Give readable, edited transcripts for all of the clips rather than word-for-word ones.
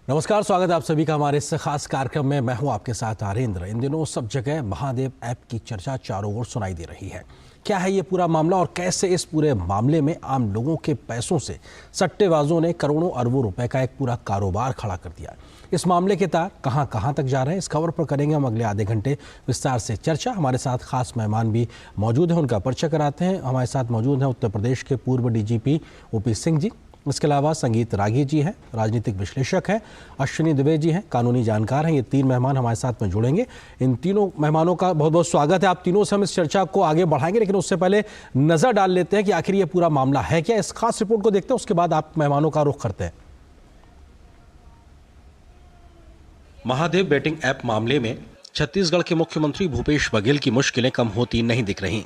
नमस्कार, स्वागत है आप सभी का हमारे इस खास कार्यक्रम में। मैं हूं आपके साथ आरेंद्र। इन दिनों सब जगह महादेव ऐप की चर्चा चारों ओर सुनाई दे रही है। क्या है ये पूरा मामला और कैसे इस पूरे मामले में आम लोगों के पैसों से सट्टेबाजों ने करोड़ों अरबों रुपए का एक पूरा कारोबार खड़ा कर दिया। इस मामले के तार कहां तक जा रहे हैं, इस खबर पर करेंगे हम अगले आधे घंटे विस्तार से चर्चा। हमारे साथ खास मेहमान भी मौजूद हैं, उनका परिचय कराते हैं। हमारे साथ मौजूद हैं उत्तर प्रदेश के पूर्व डीजीपी ओपी सिंह जी। इसके अलावा संगीत रागी जी हैं, राजनीतिक विश्लेषक हैं। अश्विनी दुबे जी हैं, कानूनी जानकार हैं। ये तीन मेहमान हमारे साथ में जुड़ेंगे। इन तीनों मेहमानों का बहुत बहुत स्वागत है। आप तीनों से हम इस चर्चा को आगे बढ़ाएंगे, लेकिन उससे पहले नजर डाल लेते हैं कि आखिर ये पूरा मामला है क्या। इस खास रिपोर्ट को देखते हैं, उसके बाद आप मेहमानों का रुख करते हैं। महादेव बेटिंग ऐप मामले में छत्तीसगढ़ के मुख्यमंत्री भूपेश बघेल की मुश्किलें कम होती नहीं दिख रही।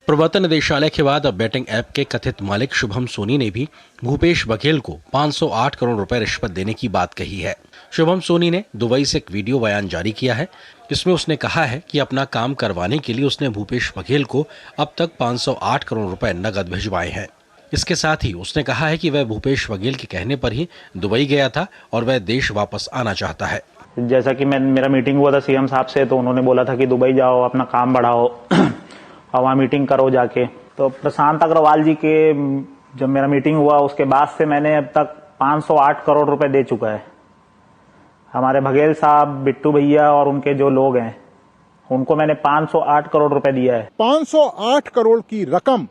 प्रवर्तन निदेशालय के बाद अब बेटिंग ऐप के कथित मालिक शुभम सोनी ने भी भूपेश बघेल को 508 करोड़ रुपए रिश्वत देने की बात कही है। शुभम सोनी ने दुबई से एक वीडियो बयान जारी किया है, जिसमें उसने कहा है कि अपना काम करवाने के लिए उसने भूपेश बघेल को अब तक 508 करोड़ रुपए नकद भिजवाए हैं। इसके साथ ही उसने कहा है कि वह भूपेश बघेल के कहने पर ही दुबई गया था और वह देश वापस आना चाहता है। जैसा कि मेरा मीटिंग हुआ था सीएम साहब से, तो उन्होंने बोला था कि दुबई जाओ, अपना काम बढ़ाओ और वहाँ मीटिंग करो जाके। तो प्रशांत अग्रवाल जी के जब मेरा मीटिंग हुआ उसके बाद से मैंने अब तक 508 करोड़ रुपए दे चुका है। हमारे बघेल साहब, बिट्टू भैया और उनके जो लोग हैं उनको मैंने 508 करोड़ रुपए दिया है। 508 करोड़ की रकम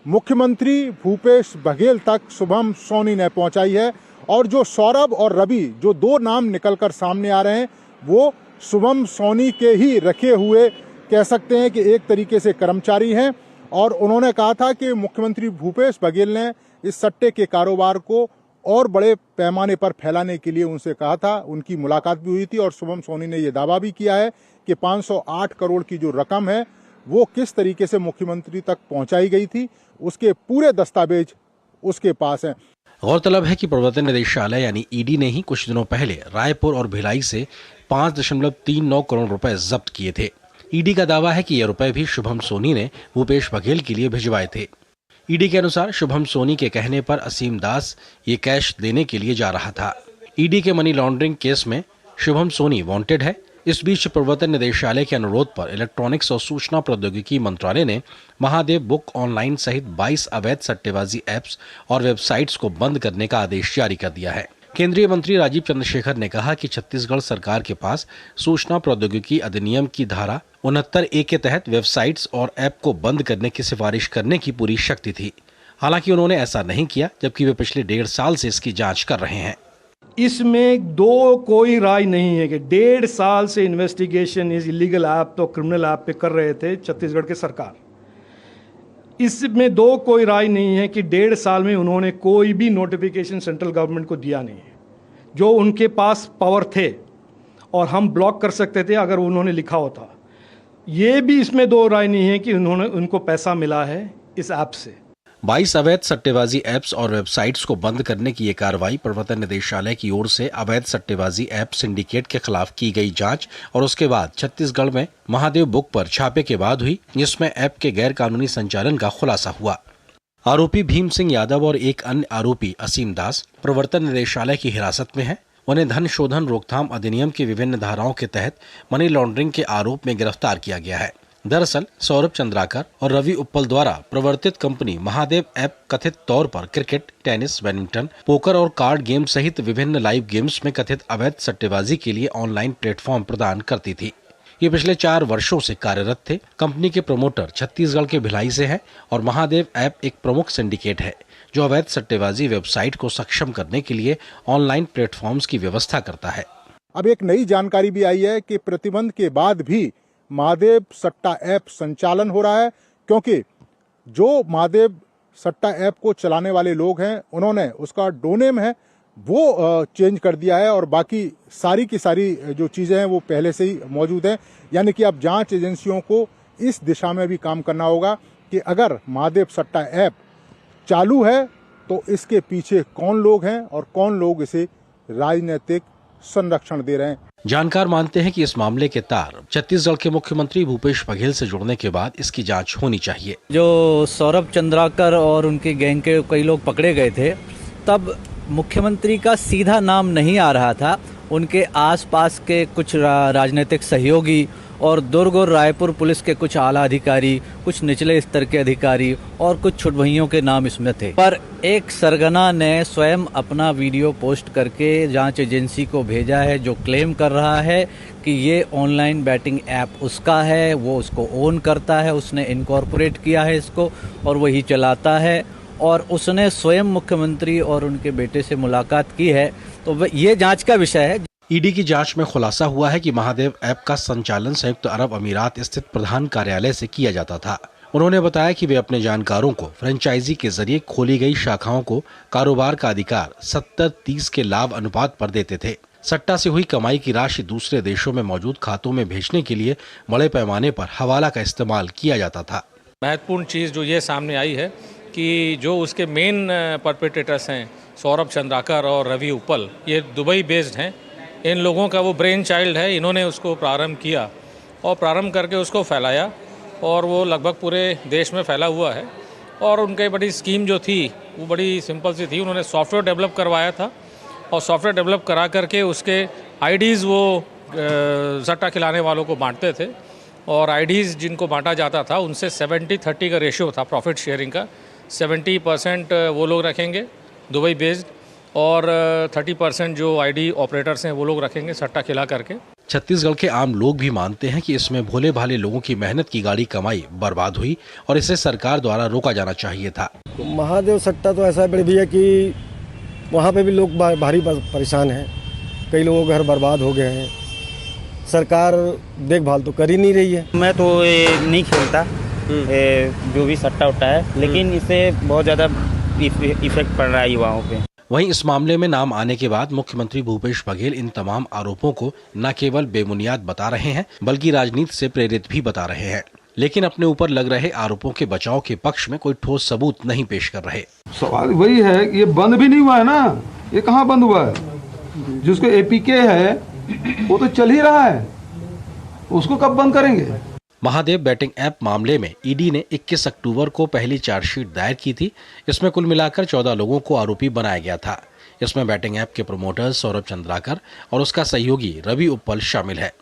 मुख्यमंत्री भूपेश बघेल तक शुभम सोनी ने पहुंचाई है। और जो सौरभ और रवि, जो दो नाम निकलकर सामने आ रहे हैं, वो शुभम सोनी के ही रखे हुए कह सकते हैं कि एक तरीके से कर्मचारी हैं। और उन्होंने कहा था कि मुख्यमंत्री भूपेश बघेल ने इस सट्टे के कारोबार को और बड़े पैमाने पर फैलाने के लिए उनसे कहा था। उनकी मुलाकात भी हुई थी और शुभम सोनी ने यह दावा भी किया है कि 508 करोड़ की जो रकम है वो किस तरीके से मुख्यमंत्री तक पहुंचाई गई थी, उसके पूरे दस्तावेज उसके पास हैं। गौरतलब है कि प्रवर्तन निदेशालय यानी ईडी ने ही कुछ दिनों पहले रायपुर और भिलाई से 5.39 करोड़ रुपए जब्त किए थे। ईडी का दावा है कि ये रुपए भी शुभम सोनी ने भूपेश बघेल के लिए भिजवाए थे। ईडी के अनुसार शुभम सोनी के कहने पर असीम दास ये कैश देने के लिए जा रहा था। ईडी के मनी लॉन्ड्रिंग केस में शुभम सोनी वांटेड है। इस बीच प्रवर्तन निदेशालय के अनुरोध पर इलेक्ट्रॉनिक्स और सूचना प्रौद्योगिकी मंत्रालय ने महादेव बुक ऑनलाइन सहित 22 अवैध सट्टेबाजी ऐप्स और वेबसाइट्स को बंद करने का आदेश जारी कर दिया है। केंद्रीय मंत्री राजीव चंद्रशेखर ने कहा कि छत्तीसगढ़ सरकार के पास सूचना प्रौद्योगिकी अधिनियम की धारा 69A के तहत वेबसाइट्स और ऐप को बंद करने की सिफारिश करने की पूरी शक्ति थी। हालांकि उन्होंने ऐसा नहीं किया, जबकि वे पिछले 1.5 साल से इसकी जांच कर रहे हैं। इसमें दो कोई राय नहीं है कि 1.5 साल से इन्वेस्टिगेशन इस इलीगल ऐप तो क्रिमिनल ऐप पे कर रहे थे छत्तीसगढ़ के सरकार। इसमें दो कोई राय नहीं है कि 1.5 साल में उन्होंने कोई भी नोटिफिकेशन सेंट्रल गवर्नमेंट को दिया नहीं है। जो उनके पास पावर थे और हम ब्लॉक कर सकते थे अगर उन्होंने लिखा होता। ये भी इसमें दो राय नहीं है कि उनको पैसा मिला है इस ऐप से। 22 अवैध सट्टेबाजी ऐप्स और वेबसाइट्स को बंद करने की ये कार्रवाई प्रवर्तन निदेशालय की ओर से अवैध सट्टेबाजी ऐप सिंडिकेट के खिलाफ की गई जांच और उसके बाद छत्तीसगढ़ में महादेव बुक पर छापे के बाद हुई, जिसमें ऐप के गैर कानूनी संचालन का खुलासा हुआ। आरोपी भीम सिंह यादव और एक अन्य आरोपी असीम दास प्रवर्तन निदेशालय की हिरासत में है। उन्हें धन शोधन रोकथाम अधिनियम की विभिन्न धाराओं के तहत मनी लॉन्ड्रिंग के आरोप में गिरफ्तार किया गया है। दरअसल सौरभ चंद्राकर और रवि उप्पल द्वारा प्रवर्तित कंपनी महादेव ऐप कथित तौर पर क्रिकेट, टेनिस, बैडमिंटन, पोकर और कार्ड गेम सहित विभिन्न लाइव गेम्स में कथित अवैध सट्टेबाजी के लिए ऑनलाइन प्लेटफॉर्म प्रदान करती थी। ये पिछले 4 वर्षों से कार्यरत थे। कंपनी के प्रमोटर छत्तीसगढ़ के भिलाई से हैं और महादेव ऐप एक प्रमुख सिंडिकेट है जो अवैध सट्टेबाजी वेबसाइट को सक्षम करने के लिए ऑनलाइन प्लेटफॉर्म्स की व्यवस्था करता है। अब एक नई जानकारी भी आई है कि प्रतिबंध के बाद भी महादेव सट्टा ऐप संचालन हो रहा है, क्योंकि जो महादेव सट्टा ऐप को चलाने वाले लोग हैं उन्होंने उसका डोनेम है वो चेंज कर दिया है और बाकी सारी की सारी जो चीज़ें हैं वो पहले से ही मौजूद हैं। यानी कि अब जांच एजेंसियों को इस दिशा में भी काम करना होगा कि अगर महादेव सट्टा ऐप चालू है तो इसके पीछे कौन लोग हैं और कौन लोग इसे राजनीतिक संरक्षण दे रहे हैं। जानकार मानते हैं कि इस मामले के तार छत्तीसगढ़ के मुख्यमंत्री भूपेश बघेल से जुड़ने के बाद इसकी जांच होनी चाहिए। जो सौरभ चंद्राकर और उनके गैंग के कई लोग पकड़े गए थे, तब मुख्यमंत्री का सीधा नाम नहीं आ रहा था, उनके आसपास के कुछ राजनीतिक सहयोगी और दुर्ग और रायपुर पुलिस के कुछ आला अधिकारी, कुछ निचले स्तर के अधिकारी और कुछ छुटभइयों के नाम इसमें थे। पर एक सरगना ने स्वयं अपना वीडियो पोस्ट करके जांच एजेंसी को भेजा है, जो क्लेम कर रहा है कि ये ऑनलाइन बैटिंग ऐप उसका है, वो उसको ओन करता है, उसने इनकॉर्पोरेट किया है इसको और वही चलाता है, और उसने स्वयं मुख्यमंत्री और उनके बेटे से मुलाकात की है। तो ये जांच का विषय है। ईडी की जांच में खुलासा हुआ है कि महादेव ऐप का संचालन संयुक्त अरब अमीरात स्थित प्रधान कार्यालय से किया जाता था। उन्होंने बताया कि वे अपने जानकारों को फ्रेंचाइजी के जरिए खोली गई शाखाओं को कारोबार का अधिकार 70-30 के लाभ अनुपात पर देते थे। सट्टा से हुई कमाई की राशि दूसरे देशों में मौजूद खातों में भेजने के लिए बड़े पैमाने पर हवाला का इस्तेमाल किया जाता था। महत्वपूर्ण चीज़ जो ये सामने आई है कि जो उसके मेन परपेट्रेटर्स हैं सौरभ चंद्राकर और रवि उपल, ये दुबई बेस्ड हैं। इन लोगों का वो ब्रेन चाइल्ड है। इन्होंने उसको प्रारंभ किया और प्रारंभ करके उसको फैलाया और वो लगभग पूरे देश में फैला हुआ है। और उनकी बड़ी स्कीम जो थी वो बड़ी सिंपल सी थी। उन्होंने सॉफ्टवेयर डेवलप करवाया था और सॉफ्टवेयर डेवलप करा करके उसके आईडीज़ वो सट्टा खिलाने वालों को बांटते थे और आईडीज़ जिनको बांटा जाता था उनसे 70-30 का रेशियो था प्रॉफिट शेयरिंग का। 70% वो लोग रखेंगे दुबई बेस्ड और 30% जो आईडी ऑपरेटर्स हैं वो लोग रखेंगे सट्टा खिला करके। छत्तीसगढ़ के आम लोग भी मानते हैं कि इसमें भोले भाले लोगों की मेहनत की गाड़ी कमाई बर्बाद हुई और इसे सरकार द्वारा रोका जाना चाहिए था। महादेव सट्टा तो ऐसा है बड़े भैया कि वहाँ पे भी लोग भारी परेशान हैं, कई लोगों के घर बर्बाद हो गए हैं। सरकार देखभाल तो कर ही नहीं रही है। मैं तो नहीं खेलता जो भी सट्टा उट्टा है, लेकिन इससे बहुत ज़्यादा इफेक्ट पड़ रहा है युवाओं पे। वहीं इस मामले में नाम आने के बाद मुख्यमंत्री भूपेश बघेल इन तमाम आरोपों को न केवल बेबुनियाद बता रहे हैं बल्कि राजनीति से प्रेरित भी बता रहे हैं, लेकिन अपने ऊपर लग रहे आरोपों के बचाव के पक्ष में कोई ठोस सबूत नहीं पेश कर रहे। सवाल वही है कि ये बंद भी नहीं हुआ है ना, ये कहाँ बंद हुआ है? जिसको एपीके है वो तो चल ही रहा है, उसको कब बंद करेंगे? महादेव बैटिंग ऐप मामले में ईडी ने 21 अक्टूबर को पहली चार्जशीट दायर की थी। इसमें कुल मिलाकर 14 लोगों को आरोपी बनाया गया था। इसमें बैटिंग ऐप के प्रमोटर्स सौरभ चंद्राकर और उसका सहयोगी रवि उपल शामिल है।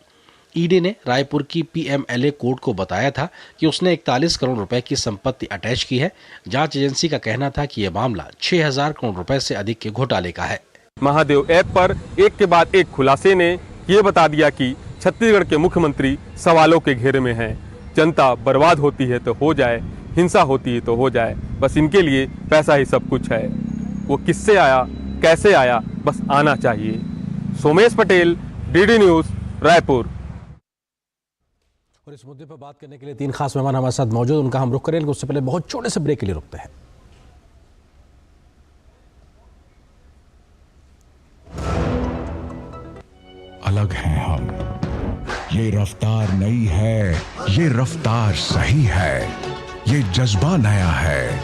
ईडी ने रायपुर की पीएमएलए कोर्ट को बताया था कि उसने 41 करोड़ रुपए की संपत्ति अटैच की है। जांच एजेंसी का कहना था कि यह मामला 6000 करोड़ रुपए से अधिक के घोटाले का है। महादेव ऐप पर एक के बाद एक खुलासे ने ये बता दिया कि छत्तीसगढ़ के मुख्यमंत्री सवालों के घेरे में हैं। जनता बर्बाद होती है तो हो जाए, हिंसा होती है तो हो जाए, बस इनके लिए पैसा ही सब कुछ है। वो किससे आया, कैसे आया, बस आना चाहिए। Somesh Patel, DD news, Raipur. और इस मुद्दे पर बात करने के लिए 3 खास मेहमान हमारे साथ मौजूद, उनका हम रुख करेंगे। उससे पहले बहुत छोटे से ब्रेक के लिए रुकते हैं। अलग हैं हम, ये रफ्तार नई है, ये रफ्तार सही है, ये जज्बा नया है,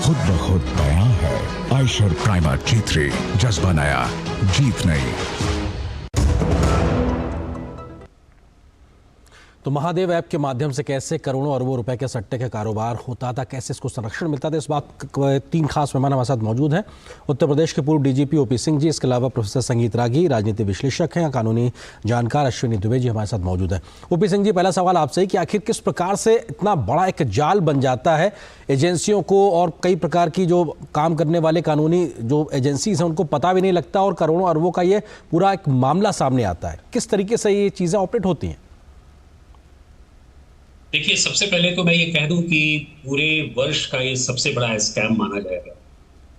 खुद ब खुद नया है। आयशर प्राइमर G3, जज्बा नया, जीत नई। तो महादेव ऐप के माध्यम से कैसे करोड़ों अरबों रुपए के सट्टे का कारोबार होता था, कैसे इसको संरक्षण मिलता था, इस बात 3 खास मेहमान हमारे साथ मौजूद हैं। उत्तर प्रदेश के पूर्व डीजीपी ओपी सिंह जी, इसके अलावा प्रोफेसर संगीत रागी, राजनीति विश्लेषक हैं, कानूनी जानकार अश्विनी दुबे जी हमारे साथ मौजूद हैं। ओपी सिंह जी, पहला सवाल आपसे ही कि आखिर किस प्रकार से इतना बड़ा एक जाल बन जाता है एजेंसियों को और कई प्रकार की जो काम करने वाले कानूनी जो एजेंसीज हैं उनको पता भी नहीं लगता और करोड़ों अरबों का ये पूरा एक मामला सामने आता है। किस तरीके से ये चीज़ें ऑपरेट होती हैं? देखिए, सबसे पहले तो मैं ये कह दूं कि पूरे वर्ष का ये सबसे बड़ा स्कैम माना जाएगा,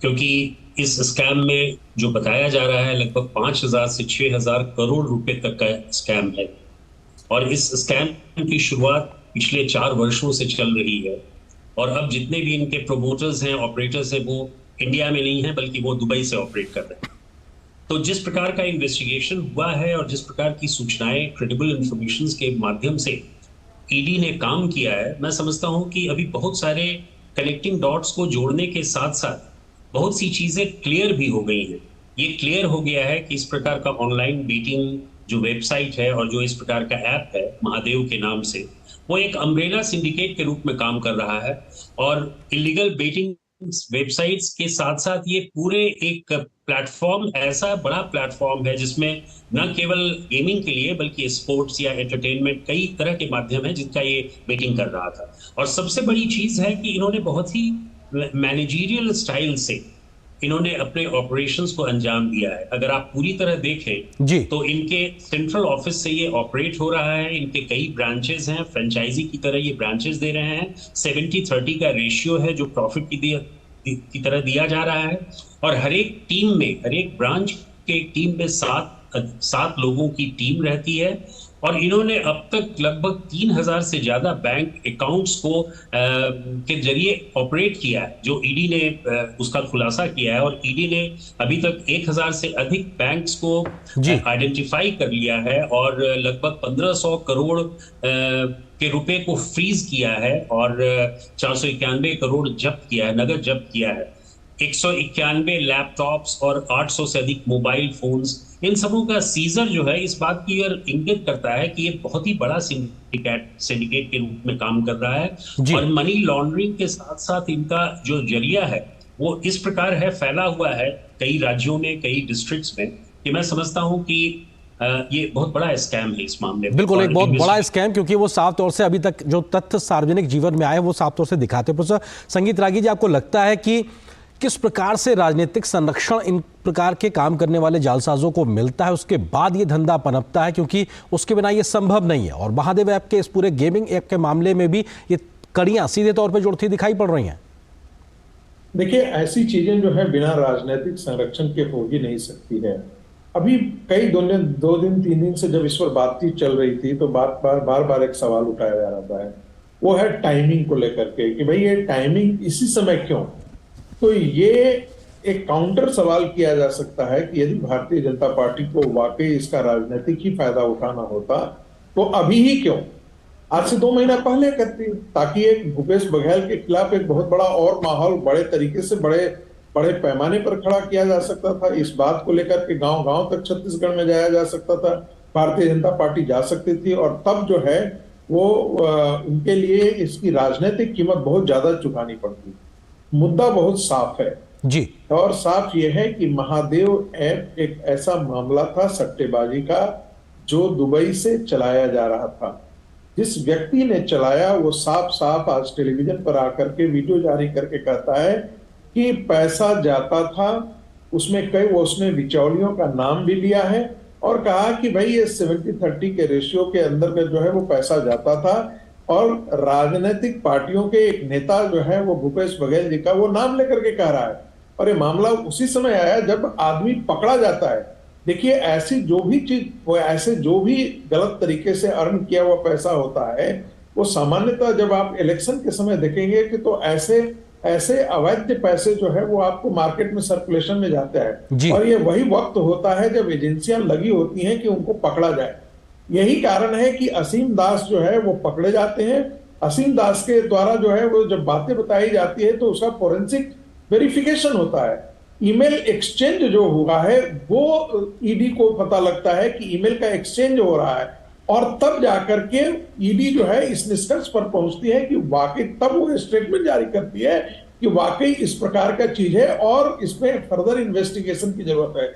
क्योंकि इस स्कैम में जो बताया जा रहा है लगभग 5000 से 6000 करोड़ रुपए तक का स्कैम है। और इस स्कैम की शुरुआत पिछले 4 वर्षों से चल रही है और अब जितने भी इनके प्रोमोटर्स हैं, ऑपरेटर्स हैं, वो इंडिया में नहीं है बल्कि वो दुबई से ऑपरेट कर रहे हैं। तो जिस प्रकार का इन्वेस्टिगेशन हुआ है और जिस प्रकार की सूचनाएं, क्रेडिबल इंफॉर्मेशन के माध्यम से ईडी ने काम किया है, मैं समझता हूं कि अभी बहुत सारे कनेक्टिंग डॉट्स को जोड़ने के साथ साथ बहुत सी चीजें क्लियर भी हो गई हैं। ये क्लियर हो गया है कि इस प्रकार का ऑनलाइन बेटिंग जो वेबसाइट है और जो इस प्रकार का ऐप है महादेव के नाम से, वो एक अम्ब्रेला सिंडिकेट के रूप में काम कर रहा है और इलीगल बेटिंग वेबसाइट्स के साथ साथ ये पूरे एक प्लेटफॉर्म, ऐसा बड़ा प्लेटफॉर्म है जिसमें न केवल गेमिंग के लिए बल्कि स्पोर्ट्स या एंटरटेनमेंट कई तरह के माध्यम है जिनका ये मीटिंग कर रहा था। और सबसे बड़ी चीज है कि इन्होंने बहुत ही मैनेजरियल स्टाइल से इन्होंने अपने ऑपरेशंस को अंजाम दिया है। अगर आप पूरी तरह देखें जी तो इनके सेंट्रल ऑफिस से ये ऑपरेट हो रहा है। इनके कई ब्रांचेस हैं, फ्रेंचाइजी की तरह ये ब्रांचेस दे रहे हैं। 70-30 का रेशियो है जो प्रॉफिट की तरह दिया जा रहा है। और हर एक टीम में, हर एक ब्रांच के टीम में 7 लोगों की टीम रहती है। और इन्होंने अब तक लगभग 3000 से ज्यादा बैंक अकाउंट्स को के जरिए ऑपरेट किया है, जो ईडी ने उसका खुलासा किया है। और ईडी ने अभी तक 1000 से अधिक बैंक्स को आइडेंटिफाई कर लिया है और लगभग 1500 करोड़ के रुपए को फ्रीज किया है और 491 करोड़ जब्त किया है, नगद जब्त किया है। 191 लैपटॉप्स और 800 से अधिक मोबाइल फोन्स, इन सबों का सीजर जो है इस बात की ओर इंगित करता है कि ये बहुत ही बड़ा सिंडिकेट के रूप में काम कर रहा है। और मनी लॉन्ड्रिंग के साथ साथ इनका जो जरिया है वो इस प्रकार है, फैला हुआ है कई राज्यों में, कई डिस्ट्रिक्ट्स में, कि मैं समझता हूं कि ये बहुत बड़ा स्कैम है इस मामले में। बिल्कुल एक बहुत बड़ा स्कैम, क्योंकि वो साफ तौर से अभी तक जो तथ्य सार्वजनिक जीवन में आए वो साफ तौर से दिखाते हैं। प्रोफेसर संगीत रागी जी, आपको लगता है कि किस प्रकार से राजनीतिक संरक्षण इन प्रकार के काम करने वाले जालसाजों को मिलता है, उसके बाद ये धंधा पनपता है, क्योंकि उसके बिना ये संभव नहीं है। और महादेव ऐप के इस पूरे गेमिंग ऐप के मामले में भी ये कड़ियां सीधे तौर पर जुड़ती दिखाई पड़ रही हैं। देखिए, ऐसी चीजें जो है बिना राजनीतिक संरक्षण के हो ही नहीं सकती है। अभी कई 2 दिन 3 दिन से जब इस पर बातचीत चल रही थी तो बार बार एक सवाल उठाया जा रहा है, वो है टाइमिंग को लेकर के, कि भाई ये टाइमिंग इसी समय क्यों। तो ये एक काउंटर सवाल किया जा सकता है कि यदि भारतीय जनता पार्टी को वाकई इसका राजनीतिक ही फायदा उठाना होता तो अभी ही क्यों, आज से 2 महीना पहले करती, ताकि एक भूपेश बघेल के खिलाफ एक बहुत बड़ा और माहौल बड़े तरीके से बड़े पैमाने पर खड़ा किया जा सकता था। इस बात को लेकर के गांव तक छत्तीसगढ़ में जाया जा सकता था, भारतीय जनता पार्टी जा सकती थी और तब जो है वो उनके लिए इसकी राजनीतिक कीमत बहुत ज्यादा चुकानी पड़ती। मुद्दा बहुत साफ है जी, और साफ ये है कि महादेव ऐप एक ऐसा मामला था सट्टेबाजी का जो दुबई से चलाया जा रहा था। जिस व्यक्ति ने चलाया वो साफ आज टेलीविजन पर आकर के वीडियो जारी करके कहता है कि पैसा जाता था, उसने बिचौलियों का नाम भी लिया है और कहा कि भाई ये 70-30 के रेशियो के अंदर में जो है वो पैसा जाता था। और राजनीतिक पार्टियों के एक नेता जो है वो भूपेश बघेल जी का वो नाम लेकर के कह रहा है। और ये मामला उसी समय आया जब आदमी पकड़ा जाता है। देखिए, ऐसी जो भी चीज, वो ऐसे जो भी गलत तरीके से अर्न किया हुआ पैसा होता है वो सामान्यतः जब आप इलेक्शन के समय देखेंगे कि तो ऐसे अवैध पैसे जो है वो आपको मार्केट में सर्कुलेशन में जाते हैं। और ये वही वक्त होता है जब एजेंसियां लगी होती हैं कि उनको पकड़ा जाए। यही कारण है कि असीम दास जो है वो पकड़े जाते हैं। असीम दास के द्वारा जो है वो जब बातें बताई जाती है तो उसका फोरेंसिक वेरिफिकेशन होता है। ईमेल एक्सचेंज जो हुआ है वो ईडी को पता लगता है कि ईमेल का एक्सचेंज हो रहा है और तब जाकर के ईडी जो है इस निष्कर्ष पर पहुंचती है कि वाकई, तब वो स्टेटमेंट जारी करती है कि वाकई इस प्रकार का चीज है और इसमें फर्दर इन्वेस्टिगेशन की जरूरत है।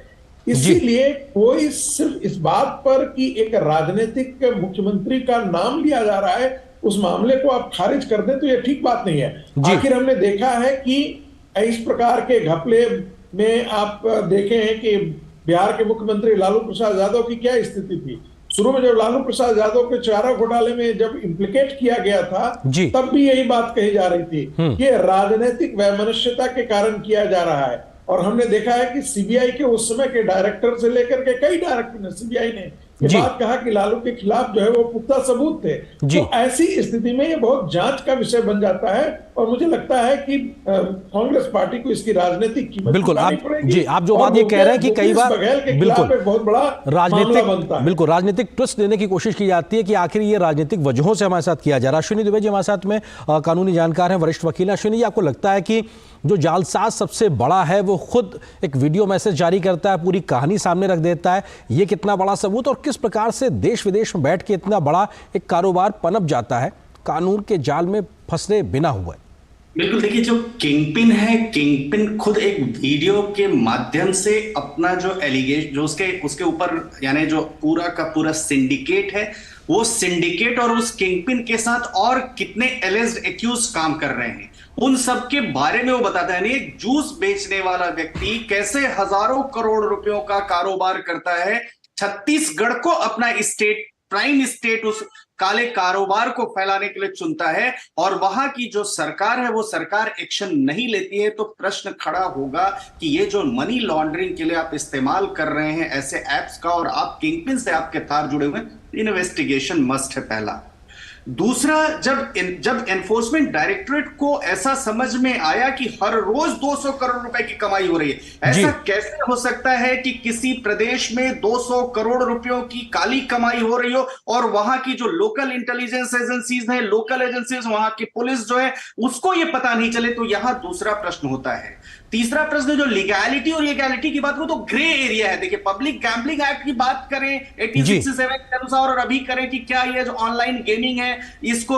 इसीलिए कोई सिर्फ इस बात पर कि एक राजनीतिक मुख्यमंत्री का नाम लिया जा रहा है उस मामले को आप खारिज कर दें तो यह ठीक बात नहीं है। आखिर हमने देखा है कि इस प्रकार के घपले में आप देखे हैं कि बिहार के मुख्यमंत्री लालू प्रसाद यादव की क्या स्थिति थी। शुरू में जब लालू प्रसाद यादव के चारा घोटाले में जब इम्प्लीकेट किया गया था तब भी यही बात कही जा रही थी कि राजनीतिक वैमनस्यता के कारण किया जा रहा है। और हमने देखा है कि सीबीआई के उस समय के डायरेक्टर से लेकर के कई डायरेक्टर ने, सीबीआई ने ये बात कहा कि लालू के खिलाफ जो है वो पुख्ता सबूत थे। तो ऐसी स्थिति में ये बहुत जांच का विषय बन जाता है और मुझे लगता है कि कांग्रेस पार्टी को इसकी राजनीतिक कीमत बिल्कुल आप जो बात ये कह रहे हैं कि कई बार बिल्कुल बहुत बड़ा राजनीतिक राजनीतिक ट्विस्ट देने की कोशिश की जाती है कि आखिर ये राजनीतिक वजहों से हमारे साथ किया जा रहा है। अश्विनी दुबे जी हमारे साथ में कानूनी जानकार हैं, वरिष्ठ वकील हैं। अश्विनी जी, आपको लगता है कि जो जालसाज सबसे बड़ा है वो खुद एक वीडियो मैसेज जारी करता है, पूरी कहानी सामने रख देता है, ये कितना बड़ा सबूत और किस प्रकार से देश विदेश में बैठ के इतना बड़ा एक कारोबार पनप जाता है कानून के जाल में फंसे बिना हुए? बिल्कुल, देखिए जो किंगपिन है, किंगपिन खुद एक वीडियो के माध्यम से अपना जो एलिगेशन जो उसके ऊपर यानी जो पूरा का पूरा सिंडिकेट है, वो सिंडिकेट और उस किंगपिन के साथ और कितने एलिज्ड एक्यूज काम कर रहे हैं उन सब के बारे में वो बताता है। नहीं, एक जूस बेचने वाला व्यक्ति कैसे हजारों करोड़ रुपयों का कारोबार करता है, छत्तीसगढ़ को अपना स्टेट प्राइम स्टेट उस काले कारोबार को फैलाने के लिए चुनता है, और वहां की जो सरकार है वो सरकार एक्शन नहीं लेती है, तो प्रश्न खड़ा होगा कि ये जो मनी लॉन्ड्रिंग के लिए आप इस्तेमाल कर रहे हैं ऐसे एप्स का, और आप किंगपिन से आपके तार जुड़े हुए, इन्वेस्टिगेशन मस्ट है पहला। दूसरा, जब एनफोर्समेंट डायरेक्टरेट को ऐसा समझ में आया कि हर रोज 200 करोड़ रुपए की कमाई हो रही है, ऐसा कैसे हो सकता है कि किसी प्रदेश में 200 करोड़ रुपयों की काली कमाई हो रही हो और वहां की जो लोकल इंटेलिजेंस एजेंसीज हैं, लोकल एजेंसीज, वहां की पुलिस जो है उसको ये पता नहीं चले, तो यहां दूसरा प्रश्न होता है। तीसरा प्रश्न, जो लीगैलिटी और लीगैलिटी की बात करो तो ग्रे एरिया है। देखिए, पब्लिक गैम्बलिंग एक्ट की बात करें 86 के अनुसार, और अभी करें कि क्या ये जो ऑनलाइन गेमिंग है इसको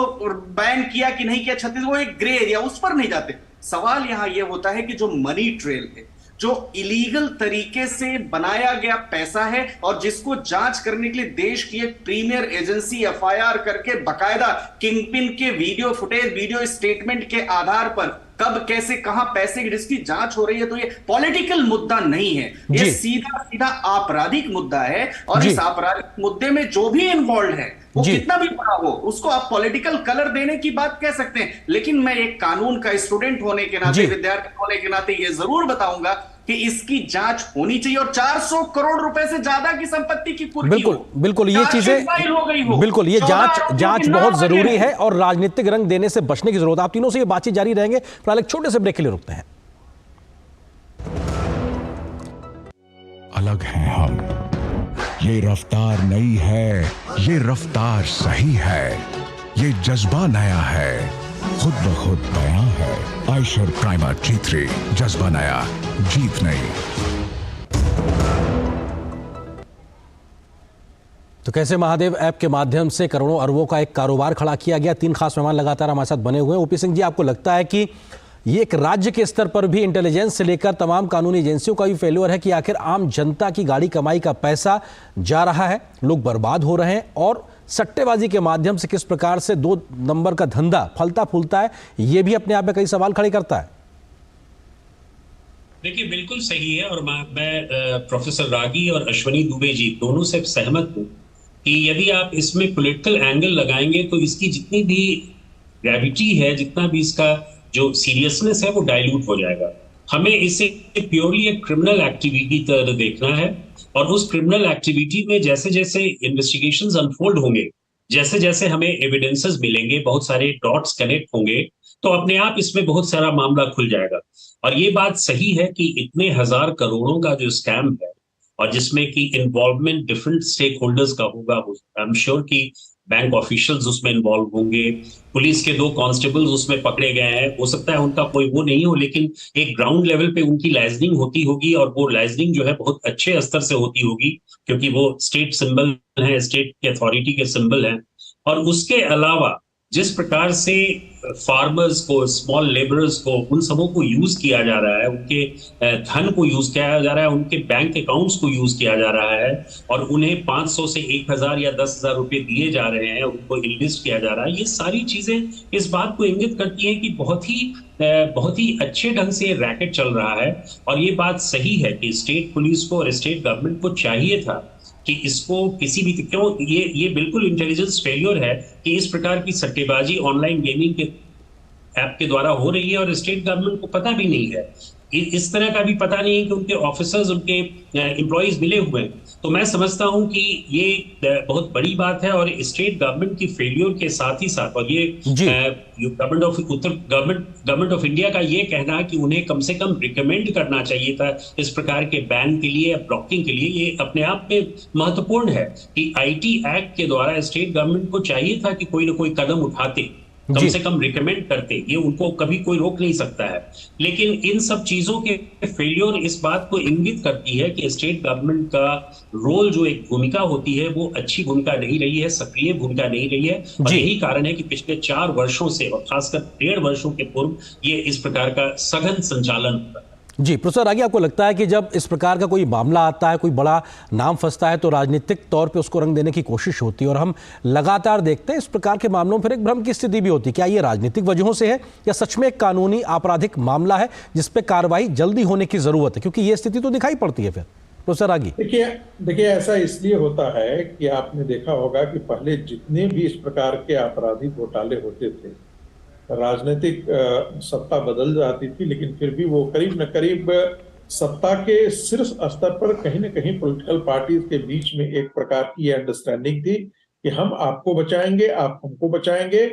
बैन किया कि नहीं किया छत्तीसगढ़, वो एक ग्रे एरिया, उस पर नहीं जाते। सवाल यहां यह होता है कि जो मनी ट्रेल है, जो इलीगल तरीके से बनाया गया पैसा है, और जिसको जांच करने के लिए देश की एक प्रीमियर एजेंसी एफआईआर करके बकायदा किंगपिन के वीडियो फुटेज, वीडियो स्टेटमेंट के आधार पर कब कैसे कहां पैसे की जिसकी जांच हो रही है, तो ये पॉलिटिकल मुद्दा नहीं है, ये सीधा सीधा आपराधिक मुद्दा है। और इस आपराधिक मुद्दे में जो भी इन्वॉल्व है वो कितना भी बड़ा हो, उसको आप पॉलिटिकल कलर देने की बात कह सकते हैं, लेकिन मैं एक कानून का स्टूडेंट होने के नाते, विद्यार्थी होने के नाते ये जरूर बताऊंगा कि इसकी जांच होनी चाहिए, और 400 करोड़ रुपए से ज्यादा की संपत्ति की कुर्की बिल्कुल ये चीजें बिल्कुल ये जांच बहुत जरूरी है, और राजनीतिक रंग देने से बचने की जरूरत है। आप तीनों से ये बातचीत जारी रहेंगे, फिलहाल एक छोटे से ब्रेक के लिए रुकते हैं। अलग हैं हम, ये रफ्तार नई है, ये रफ्तार सही है, ये जज्बा नया है, खुद ब खुद बयां है। आयशर प्राइमर G3, जज्बा नया, जीत नई। तो कैसे महादेव ऐप के माध्यम से करोड़ों अरबों का एक कारोबार खड़ा किया गया। तीन खास मेहमान लगातार हमारे साथ बने हुए हैं। ओपी सिंह जी, आपको लगता है कि ये एक राज्य के स्तर पर भी इंटेलिजेंस से लेकर तमाम कानूनी एजेंसियों का भी फेल्योर है कि आखिर आम जनता की गाड़ी कमाई का पैसा जा रहा है, लोग बर्बाद हो रहे हैं, और सट्टेबाजी के माध्यम से किस प्रकार से 2 नंबर का धंधा फलता फूलता है, ये भी अपने आप में कई सवाल खड़े करता है। देखिए, बिल्कुल सही है, और मैं प्रोफेसर रागी और अश्वनी दुबे जी दोनों से सहमत हूं कि यदि आप इसमें पॉलिटिकल एंगल लगाएंगे तो इसकी जितनी भी ग्रेविटी है, जितना भी इसका जो सीरियसनेस है, वो डाइल्यूट हो जाएगा। हमें इसे प्योरली एक क्रिमिनल एक्टिविटी की तरह देखना है, और उस क्रिमिनल एक्टिविटी में जैसे जैसे इन्वेस्टिगेशंस अनफोल्ड होंगे, जैसे जैसे हमें एविडेंसेस मिलेंगे, बहुत सारे डॉट्स कनेक्ट होंगे, तो अपने आप इसमें बहुत सारा मामला खुल जाएगा। और ये बात सही है कि इतने हजार करोड़ों का जो स्कैम है, और जिसमें कि इन्वॉल्वमेंट डिफरेंट स्टेक होल्डर्स का होगा, आई एम श्योर कि बैंक ऑफिशियल्स उसमें इन्वॉल्व होंगे, पुलिस के 2 कांस्टेबल्स उसमें पकड़े गए हैं, हो सकता है उनका कोई वो नहीं हो, लेकिन एक ग्राउंड लेवल पे उनकी लाइजनिंग होती होगी, और वो लाइजनिंग जो है बहुत अच्छे स्तर से होती होगी, क्योंकि वो स्टेट सिंबल है, स्टेट के अथॉरिटी के सिंबल हैं। और उसके अलावा जिस प्रकार से फार्मर्स को, स्मॉल लेबरर्स को, उन सबों को यूज किया जा रहा है, उनके धन को यूज किया जा रहा है, उनके बैंक अकाउंट्स को यूज किया जा रहा है, और उन्हें 500 से 1000 या 10,000 रुपए दिए जा रहे हैं, उनको इनलिस्ट किया जा रहा है, ये सारी चीजें इस बात को इंगित करती हैं कि बहुत ही अच्छे ढंग से रैकेट चल रहा है। और ये बात सही है कि स्टेट पुलिस को और स्टेट गवर्नमेंट को चाहिए था कि इसको किसी भी क्यों ये बिल्कुल इंटेलिजेंस फेलियर है कि इस प्रकार की सट्टेबाजी ऑनलाइन गेमिंग के ऐप के द्वारा हो रही है, और स्टेट गवर्नमेंट को पता भी नहीं है, इस तरह का भी पता नहीं है कि उनके ऑफिसर्स, उनके एम्प्लॉइज मिले हुए हैं। तो मैं समझता हूं कि ये बहुत बड़ी बात है, और स्टेट गवर्नमेंट की फेलियर के साथ ही साथ, और ये गवर्नमेंट ऑफ इंडिया का ये कहना कि उन्हें कम से कम रिकमेंड करना चाहिए था इस प्रकार के बैन के लिए या ब्लॉकिंग के लिए, ये अपने आप में महत्वपूर्ण है कि IT एक्ट के द्वारा स्टेट गवर्नमेंट को चाहिए था कि कोई ना कोई कदम उठाते। कम से कम रिकमेंड करते, ये उनको कभी कोई रोक नहीं सकता है। लेकिन इन सब चीजों के फेलियर इस बात को इंगित करती है कि स्टेट गवर्नमेंट का रोल, जो एक भूमिका होती है, वो अच्छी भूमिका नहीं रही है, सक्रिय भूमिका नहीं रही है। और यही कारण है कि पिछले 4 वर्षों से और खासकर 1.5 वर्षों के पूर्व ये इस प्रकार का सघन संचालन होता है। जी प्रोफेसर रागी, आपको लगता है कि जब इस प्रकार का कोई मामला आता है, कोई बड़ा नाम फंसता है, तो राजनीतिक तौर पे उसको रंग देने की कोशिश होती है, और हम लगातार देखते हैं इस प्रकार के मामलों में फिर एक भ्रम की स्थिति भी होती है। क्या ये राजनीतिक वजहों से है या सच में एक कानूनी आपराधिक मामला है जिस पे कार्रवाई जल्दी होने की जरूरत है? क्योंकि ये स्थिति तो दिखाई पड़ती है फिर प्रोफेसर रागी। देखिए ऐसा इसलिए होता है कि आपने देखा होगा कि पहले जितने भी इस प्रकार के आपराधिक घोटाले होते थे, राजनीतिक सत्ता बदल जाती थी, लेकिन फिर भी वो करीब न करीब सत्ता के शीर्ष स्तर पर कहीं न कहीं पॉलिटिकल पार्टीज के बीच में एक प्रकार की अंडरस्टैंडिंग थी कि हम आपको बचाएंगे, आप हमको बचाएंगे,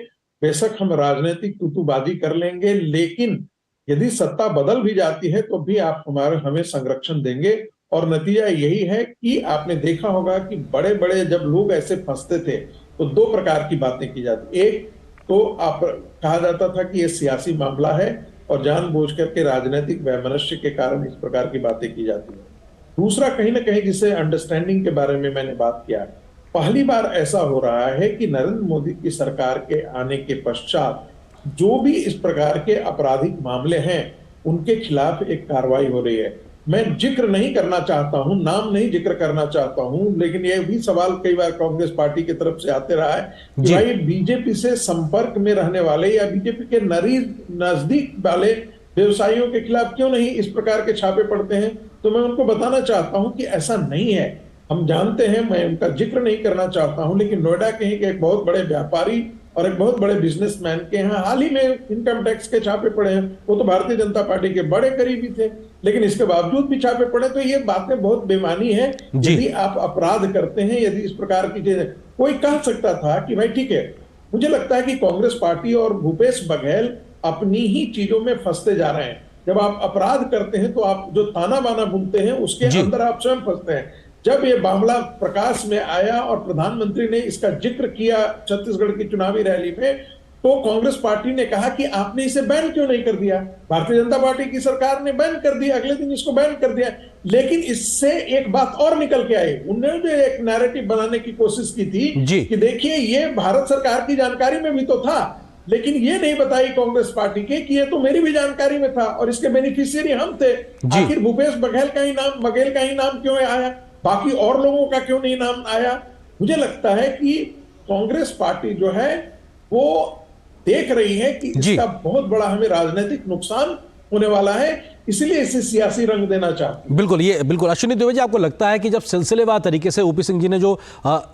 बेशक हम राजनीतिक तुतुबाजी कर लेंगे, लेकिन यदि सत्ता बदल भी जाती है तो भी आप हमें संरक्षण देंगे। और नतीजा यही है कि आपने देखा होगा कि बड़े बड़े जब लोग ऐसे फंसते थे तो 2 प्रकार की बातें की जाती। एक तो आप कहा जाता था कि ये सियासी मामला है और जानबूझ करके राजनीतिक वैमनस्य के कारण इस प्रकार की बातें की जाती है। दूसरा, कहीं ना कहीं जिसे अंडरस्टैंडिंग के बारे में मैंने बात किया, पहली बार ऐसा हो रहा है कि नरेंद्र मोदी की सरकार के आने के पश्चात जो भी इस प्रकार के आपराधिक मामले हैं उनके खिलाफ एक कार्रवाई हो रही है। मैं जिक्र नहीं करना चाहता हूं, नाम नहीं जिक्र करना चाहता हूं, लेकिन यह भी सवाल कई बार कांग्रेस पार्टी की तरफ से आते रहा है कि भाई बीजेपी से संपर्क में रहने वाले या बीजेपी के नजदीक वाले व्यवसायियों के खिलाफ क्यों नहीं इस प्रकार के छापे पड़ते हैं। तो मैं उनको बताना चाहता हूं कि ऐसा नहीं है। हम जानते हैं, मैं उनका जिक्र नहीं करना चाहता हूं, लेकिन नोएडा के ही एक बहुत बड़े व्यापारी और एक बहुत बड़े बिजनेसमैन के यहाँ हाल ही में इनकम टैक्स के छापे पड़े हैं। वो तो भारतीय जनता पार्टी के बड़े करीबी थे, लेकिन इसके बावजूद भी छापे पड़े। तो ये बातें बहुत बेमानी है। यदि आप अपराध करते हैं, यदि इस प्रकार की चीजें, कोई कह सकता था कि भाई ठीक है, मुझे लगता है कि कांग्रेस पार्टी और भूपेश बघेल अपनी ही चीजों में फंसते जा रहे हैं। जब आप अपराध करते हैं तो आप जो ताना बाना बुनते हैं उसके अंदर आप स्वयं फंसते हैं। जब ये मामला प्रकाश में आया और प्रधानमंत्री ने इसका जिक्र किया छत्तीसगढ़ की चुनावी रैली में, तो कांग्रेस पार्टी ने कहा कि आपने इसे बैन क्यों नहीं कर दिया। भारतीय जनता पार्टी की सरकार ने बैन कर दिया, अगले दिन इसको बैन कर दिया। लेकिन इससे एक बात और निकल के आई, उन्होंने भी एक नैरेटिव बनाने की कोशिश की थी कि देखिए ये भारत सरकार की जानकारी में भी तो था, लेकिन ये नहीं बताई कांग्रेस पार्टी के कि ये तो मेरी भी जानकारी में था और इसके बेनिफिशियरी हम थे। आखिर भूपेश बघेल का ही नाम क्यों आया, बाकी और लोगों का क्यों नहीं नाम आया। मुझे लगता है कि कांग्रेस पार्टी जो है वो देख रही है कि इसका बहुत बड़ा हमें राजनीतिक नुकसान होने वाला है, इसलिए इसे सियासी रंग देना चाहते हैं। बिल्कुल अश्विनी दुबे जी, आपको लगता है कि जब सिलसिलेवार तरीके से ओपी सिंह जी ने जो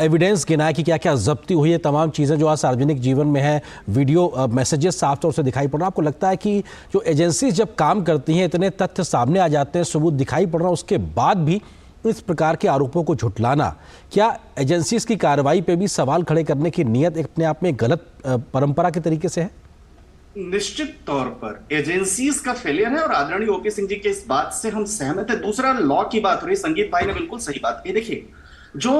एविडेंस गिनाया कि क्या क्या जब्ती हुई है, तमाम चीज़ें जो आज सार्वजनिक जीवन में है, वीडियो मैसेजेस साफ तौर से दिखाई पड़ रहा है, आपको लगता है कि जो एजेंसीज जब काम करती हैं, इतने तथ्य सामने आ जाते हैं, सबूत दिखाई पड़ रहा है, उसके बाद भी इस प्रकार के आरोपों को झुटलाना, क्या एजेंसीज की कार्रवाई पे भी सवाल खड़े करने की नीयत अपने आप में गलत परंपरा के तरीके से है? निश्चित तौर पर एजेंसीज का फेलियर है और आदरणीय ओपी सिंह जी के इस बात से हम सहमत है। दूसरा, लॉ की बात हो रही, संगीत भाई ने बिल्कुल सही बात की। देखिए, जो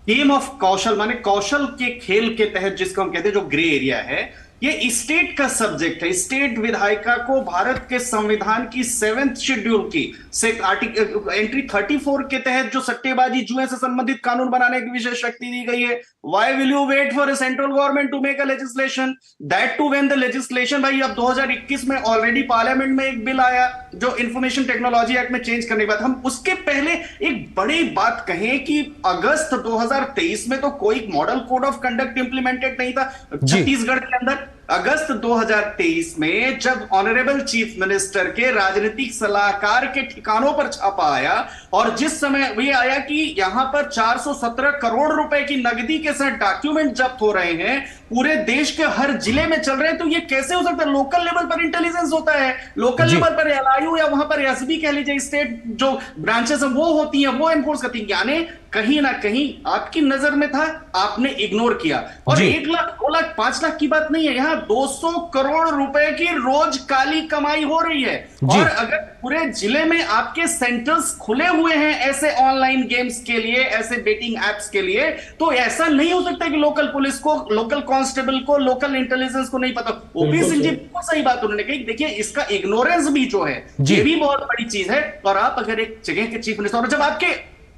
गेम ऑफ कौशल माने कौशल के खेल के तहत जिसको हम कहते हैं, जो ग्रे एरिया है, ये स्टेट का सब्जेक्ट है। स्टेट विधायिका को भारत के संविधान की 7th शेड्यूल की एंट्री 34 के तहत जो सट्टेबाजी जुए से संबंधित कानून बनाने की विशेष शक्ति दी गई है। Why will you wait for a central government to make a legislation? That too when the legislation, भाई अब 2021 में ऑलरेडी पार्लियामेंट में एक बिल आया जो इंफॉर्मेशन टेक्नोलॉजी एक्ट में चेंज करने की बात। हम उसके पहले एक बड़ी बात कहें कि अगस्त 2023 में तो कोई model code of conduct implemented नहीं था छत्तीसगढ़ के अंदर। अगस्त 2023 में जब ऑनरेबल चीफ मिनिस्टर के राजनीतिक सलाहकार के ठिकानों पर छापा आया और जिस समय ये आया कि यहां पर 417 करोड़ रुपए की नकदी के साथ डॉक्यूमेंट जब्त हो रहे हैं, पूरे देश के हर जिले में चल रहे हैं, तो ये कैसे हो सकता है? लोकल लेवल पर इंटेलिजेंस होता है, लोकल लेवल पर एलआईयू या वहां पर एसबी कह लीजिए, स्टेट जो ब्रांचेस हैं वो होती हैं, वो एनफोर्स करती हैं। यानी कहीं ना कहीं आपकी नजर में था, आपने इग्नोर किया। और 1 लाख 2 लाख 5 लाख की बात नहीं है, यहां यहां 200 करोड़ रुपए की रोज काली कमाई हो रही है। और अगर पूरे जिले में आपके सेंटर्स खुले हुए हैं ऐसे ऑनलाइन गेम्स के लिए, ऐसे बेटिंग एप्स के लिए, तो ऐसा नहीं हो सकता कि लोकल पुलिस को, लोकल कांस्टेबल को, लोकल इंटेलिजेंस को नहीं पता। ओपी सिंह जी बिल्कुल सही बात उन्होंने कही। देखिए, इसका इग्नोरेंस भी जो है ये भी बहुत बड़ी चीज है। और आप अगर एक जगह के चीफ मिनिस्टर, और जब आपके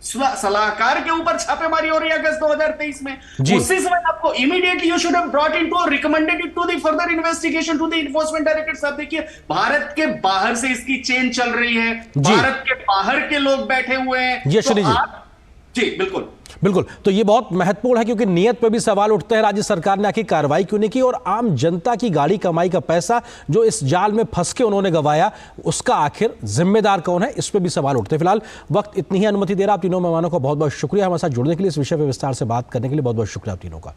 सलाहकार के ऊपर छापेमारी हो रही है अगस्त 2023 में, उसी समय आपको immediately you should have brought into, recommended it to the further investigation to the enforcement directorate. साहब देखिए, भारत के बाहर से इसकी चेन चल रही है, भारत के बाहर के लोग बैठे हुए हैं। जी बिल्कुल बिल्कुल। तो ये बहुत महत्वपूर्ण है, क्योंकि नियत पे भी सवाल उठते हैं, राज्य सरकार ने आखिर कार्रवाई क्यों नहीं की, और आम जनता की गाड़ी कमाई का पैसा जो इस जाल में फंस के उन्होंने गंवाया, उसका आखिर जिम्मेदार कौन है, इस पे भी सवाल उठते हैं। फिलहाल वक्त इतनी ही अनुमति दे रहा। आप तीनों मेहमानों का बहुत बहुत शुक्रिया हमारे साथ जुड़ने के लिए, इस विषय पर विस्तार से बात करने के लिए बहुत बहुत शुक्रिया आप तीनों का।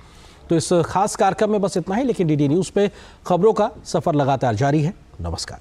तो इस खास कार्यक्रम में बस इतना ही, लेकिन डीडी न्यूज पे खबरों का सफर लगातार जारी है। नमस्कार।